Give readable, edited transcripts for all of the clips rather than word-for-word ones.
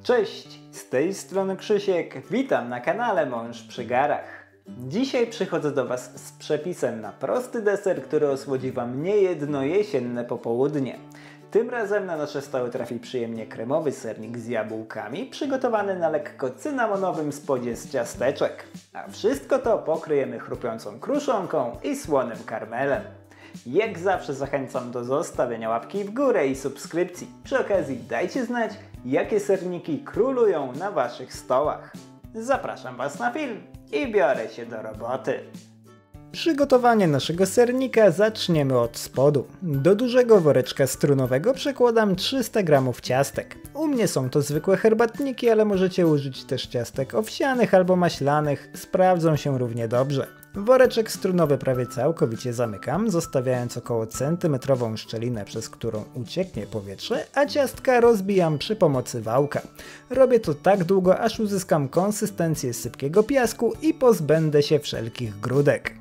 Cześć, z tej strony Krzysiek, witam na kanale Mąż przy garach. Dzisiaj przychodzę do Was z przepisem na prosty deser, który osłodzi Wam niejedno jesienne popołudnie. Tym razem na nasze stoły trafi przyjemnie kremowy sernik z jabłkami, przygotowany na lekko cynamonowym spodzie z ciasteczek. A wszystko to pokryjemy chrupiącą kruszonką i słonym karmelem. Jak zawsze zachęcam do zostawienia łapki w górę i subskrypcji. Przy okazji dajcie znać, jakie serniki królują na Waszych stołach. Zapraszam Was na film i biorę się do roboty. Przygotowanie naszego sernika zaczniemy od spodu. Do dużego woreczka strunowego przekładam 300 g ciastek. U mnie są to zwykłe herbatniki, ale możecie użyć też ciastek owsianych albo maślanych, sprawdzą się równie dobrze. Woreczek strunowy prawie całkowicie zamykam, zostawiając około centymetrową szczelinę, przez którą ucieknie powietrze, a ciastka rozbijam przy pomocy wałka. Robię to tak długo, aż uzyskam konsystencję sypkiego piasku i pozbędę się wszelkich grudek.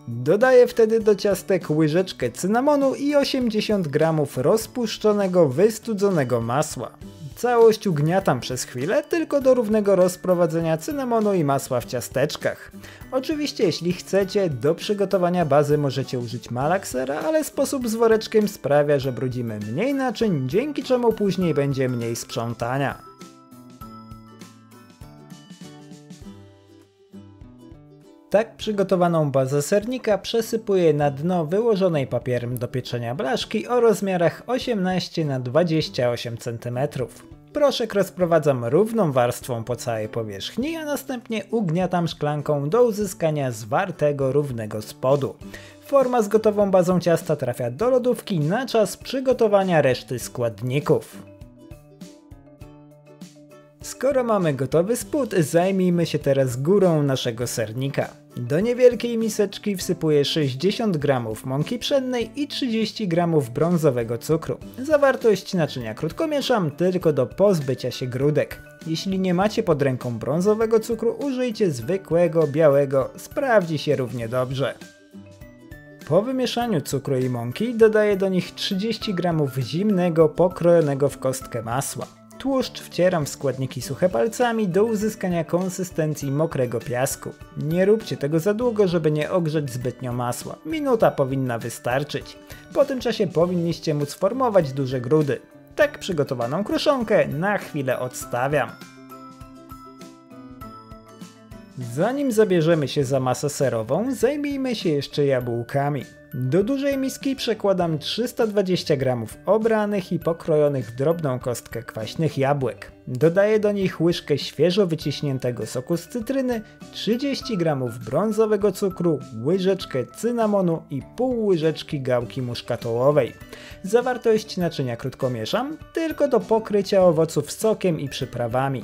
Dodaję wtedy do ciastek łyżeczkę cynamonu i 80 g rozpuszczonego, wystudzonego masła. Całość ugniatam przez chwilę, tylko do równego rozprowadzenia cynamonu i masła w ciasteczkach. Oczywiście jeśli chcecie, do przygotowania bazy możecie użyć malaksera, ale sposób z woreczkiem sprawia, że brudzimy mniej naczyń, dzięki czemu później będzie mniej sprzątania. Tak przygotowaną bazę sernika przesypuję na dno wyłożonej papierem do pieczenia blaszki o rozmiarach 18 na 28 cm. Proszek rozprowadzam równą warstwą po całej powierzchni, a następnie ugniatam szklanką do uzyskania zwartego, równego spodu. Forma z gotową bazą ciasta trafia do lodówki na czas przygotowania reszty składników. Skoro mamy gotowy spód, zajmijmy się teraz górą naszego sernika. Do niewielkiej miseczki wsypuję 60 g mąki pszennej i 30 g brązowego cukru. Zawartość naczynia krótko mieszam, tylko do pozbycia się grudek. Jeśli nie macie pod ręką brązowego cukru, użyjcie zwykłego, białego, sprawdzi się równie dobrze. Po wymieszaniu cukru i mąki dodaję do nich 30 g zimnego, pokrojonego w kostkę masła. Tłuszcz wcieram w składniki suche palcami do uzyskania konsystencji mokrego piasku. Nie róbcie tego za długo, żeby nie ogrzeć zbytnio masła. Minuta powinna wystarczyć. Po tym czasie powinniście móc formować duże grudy. Tak przygotowaną kruszonkę na chwilę odstawiam. Zanim zabierzemy się za masę serową, zajmijmy się jeszcze jabłkami. Do dużej miski przekładam 320 g obranych i pokrojonych w drobną kostkę kwaśnych jabłek. Dodaję do nich łyżkę świeżo wyciśniętego soku z cytryny, 30 g brązowego cukru, łyżeczkę cynamonu i pół łyżeczki gałki muszkatołowej. Zawartość naczynia krótko mieszam, tylko do pokrycia owoców sokiem i przyprawami.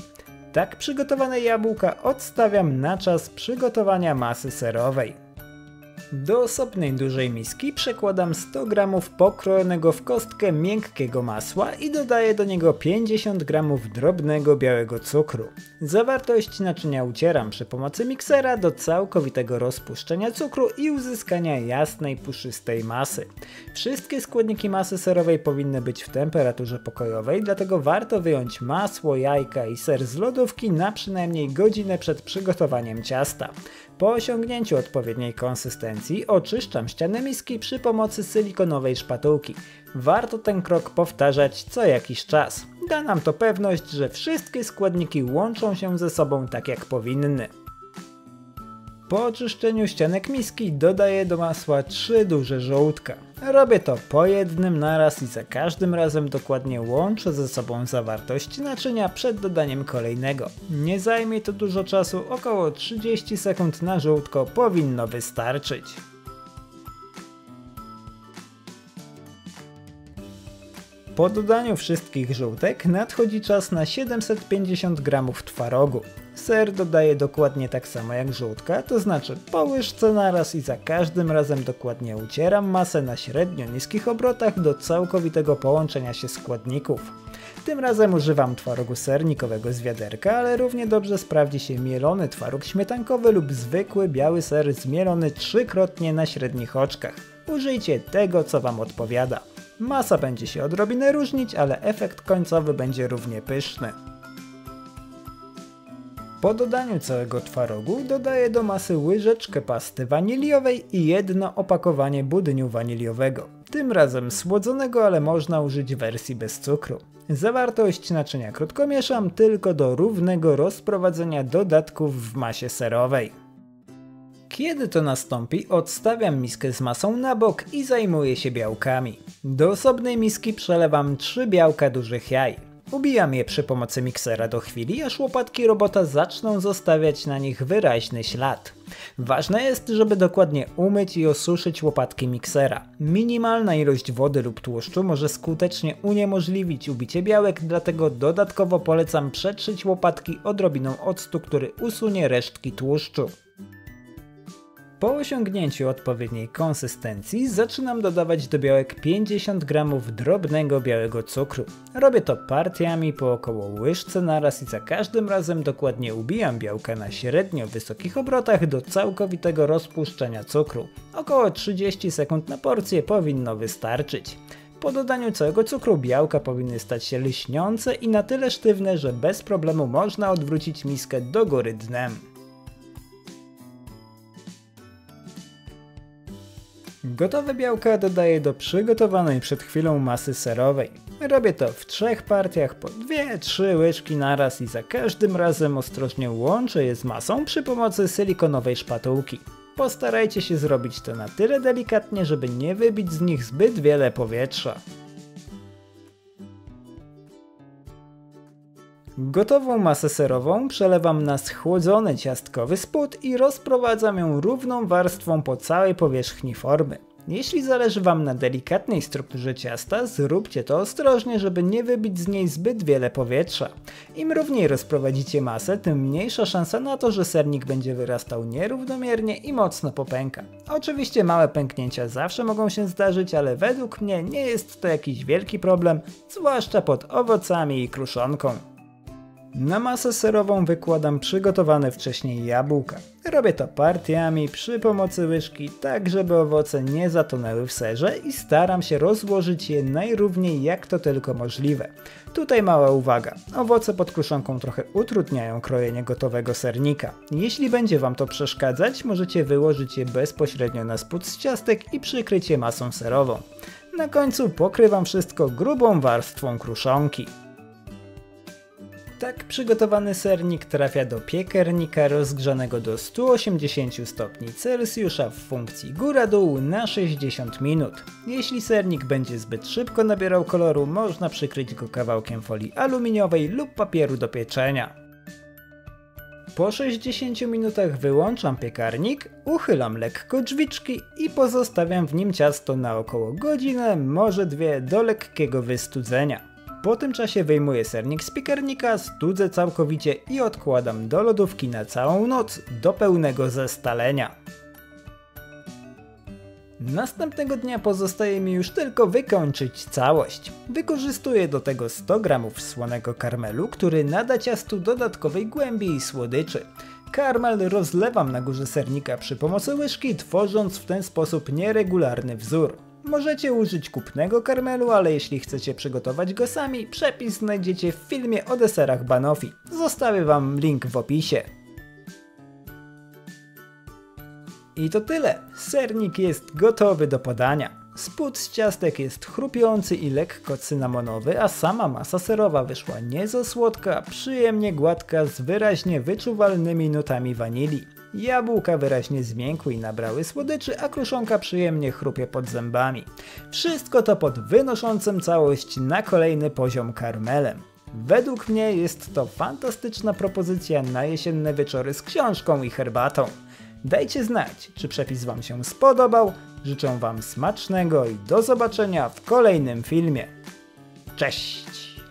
Tak przygotowane jabłka odstawiam na czas przygotowania masy serowej. Do osobnej dużej miski przekładam 100 g pokrojonego w kostkę miękkiego masła i dodaję do niego 50 g drobnego białego cukru. Zawartość naczynia ucieram przy pomocy miksera do całkowitego rozpuszczenia cukru i uzyskania jasnej, puszystej masy. Wszystkie składniki masy serowej powinny być w temperaturze pokojowej, dlatego warto wyjąć masło, jajka i ser z lodówki na przynajmniej godzinę przed przygotowaniem ciasta. Po osiągnięciu odpowiedniej konsystencji oczyszczam ścianę miski przy pomocy silikonowej szpatułki. Warto ten krok powtarzać co jakiś czas. Da nam to pewność, że wszystkie składniki łączą się ze sobą tak jak powinny. Po oczyszczeniu ścianek miski dodaję do masła 3 duże żołądka. Robię to po jednym naraz i za każdym razem dokładnie łączę ze sobą zawartość naczynia przed dodaniem kolejnego. Nie zajmie to dużo czasu, około 30 sekund na żołądko powinno wystarczyć. Po dodaniu wszystkich żółtek nadchodzi czas na 750 g twarogu. Ser dodaję dokładnie tak samo jak żółtka, to znaczy po łyżce naraz i za każdym razem dokładnie ucieram masę na średnio niskich obrotach do całkowitego połączenia się składników. Tym razem używam twarogu sernikowego z wiaderka, ale równie dobrze sprawdzi się mielony twaróg śmietankowy lub zwykły biały ser zmielony 3-krotnie na średnich oczkach. Użyjcie tego, co Wam odpowiada. Masa będzie się odrobinę różnić, ale efekt końcowy będzie równie pyszny. Po dodaniu całego twarogu dodaję do masy łyżeczkę pasty waniliowej i jedno opakowanie budyniu waniliowego. Tym razem słodzonego, ale można użyć wersji bez cukru. Zawartość naczynia krótko mieszam tylko do równego rozprowadzenia dodatków w masie serowej. Kiedy to nastąpi, odstawiam miskę z masą na bok i zajmuję się białkami. Do osobnej miski przelewam 3 białka dużych jaj. Ubijam je przy pomocy miksera do chwili, aż łopatki robota zaczną zostawiać na nich wyraźny ślad. Ważne jest, żeby dokładnie umyć i osuszyć łopatki miksera. Minimalna ilość wody lub tłuszczu może skutecznie uniemożliwić ubicie białek, dlatego dodatkowo polecam przetrzyć łopatki odrobiną octu, który usunie resztki tłuszczu. Po osiągnięciu odpowiedniej konsystencji zaczynam dodawać do białek 50 g drobnego białego cukru. Robię to partiami po około łyżce naraz i za każdym razem dokładnie ubijam białka na średnio wysokich obrotach do całkowitego rozpuszczenia cukru. Około 30 sekund na porcję powinno wystarczyć. Po dodaniu całego cukru białka powinny stać się lśniące i na tyle sztywne, że bez problemu można odwrócić miskę do góry dnem. Gotowe białka dodaję do przygotowanej przed chwilą masy serowej. Robię to w 3 partiach po 2-3 łyżki naraz i za każdym razem ostrożnie łączę je z masą przy pomocy silikonowej szpatułki. Postarajcie się zrobić to na tyle delikatnie, żeby nie wybić z nich zbyt wiele powietrza. Gotową masę serową przelewam na schłodzony ciastkowy spód i rozprowadzam ją równą warstwą po całej powierzchni formy. Jeśli zależy Wam na delikatnej strukturze ciasta, zróbcie to ostrożnie, żeby nie wybić z niej zbyt wiele powietrza. Im równiej rozprowadzicie masę, tym mniejsza szansa na to, że sernik będzie wyrastał nierównomiernie i mocno popęka. Oczywiście małe pęknięcia zawsze mogą się zdarzyć, ale według mnie nie jest to jakiś wielki problem, zwłaszcza pod owocami i kruszonką. Na masę serową wykładam przygotowane wcześniej jabłka. Robię to partiami przy pomocy łyżki, tak żeby owoce nie zatonęły w serze i staram się rozłożyć je najrówniej jak to tylko możliwe. Tutaj mała uwaga, owoce pod kruszonką trochę utrudniają krojenie gotowego sernika. Jeśli będzie Wam to przeszkadzać, możecie wyłożyć je bezpośrednio na spód z ciastek i przykryć je masą serową. Na końcu pokrywam wszystko grubą warstwą kruszonki. Tak przygotowany sernik trafia do piekarnika rozgrzanego do 180 stopni Celsjusza w funkcji góra-dół na 60 minut. Jeśli sernik będzie zbyt szybko nabierał koloru, można przykryć go kawałkiem folii aluminiowej lub papieru do pieczenia. Po 60 minutach wyłączam piekarnik, uchylam lekko drzwiczki i pozostawiam w nim ciasto na około godzinę, może 2 do lekkiego wystudzenia. Po tym czasie wyjmuję sernik z piekarnika, studzę całkowicie i odkładam do lodówki na całą noc do pełnego zestalenia. Następnego dnia pozostaje mi już tylko wykończyć całość. Wykorzystuję do tego 100 g słonego karmelu, który nada ciastu dodatkowej głębi i słodyczy. Karmel rozlewam na górze sernika przy pomocy łyżki, tworząc w ten sposób nieregularny wzór. Możecie użyć kupnego karmelu, ale jeśli chcecie przygotować go sami, przepis znajdziecie w filmie o deserach banoffee. Zostawię Wam link w opisie. I to tyle. Sernik jest gotowy do podania. Spód z ciastek jest chrupiący i lekko cynamonowy, a sama masa serowa wyszła nie za słodka, przyjemnie gładka z wyraźnie wyczuwalnymi nutami wanilii. Jabłka wyraźnie zmiękły i nabrały słodyczy, a kruszonka przyjemnie chrupie pod zębami. Wszystko to pod wynoszącym całość na kolejny poziom karmelem. Według mnie jest to fantastyczna propozycja na jesienne wieczory z książką i herbatą. Dajcie znać, czy przepis Wam się spodobał. Życzę Wam smacznego i do zobaczenia w kolejnym filmie. Cześć!